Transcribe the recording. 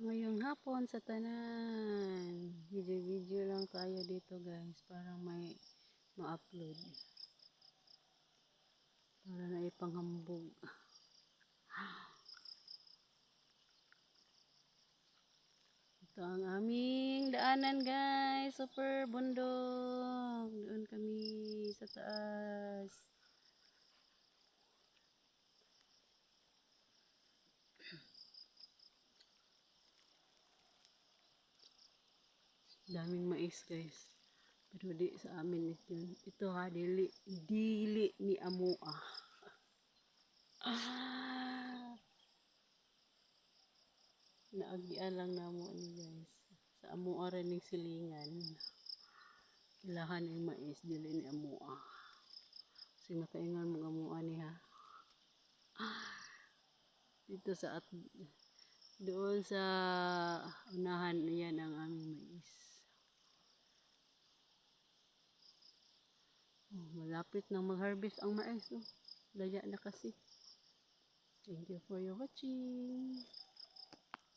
Ngayong hapon sa tanan. Video-video lang tayo dito guys. Para may ma-upload. Para na ipanghambog. Ito ang aming daanan guys. Super bundok. Doon kami sa taas. Daming mais guys. Pero di sa amin yun. Ito ha, dili ni Amoa. Naagian lang na mo ni guys. Sa Amoa rin yung silingan. Ilahan yung mais, dili ni Amoa. Kasi makaingan mong Amoa niya. Dito sa doon sa unahan, yan ang aming mais. Oh, malapit nang mag-harvest ang mais. Oh. Daya na kasi. Thank you for your watching.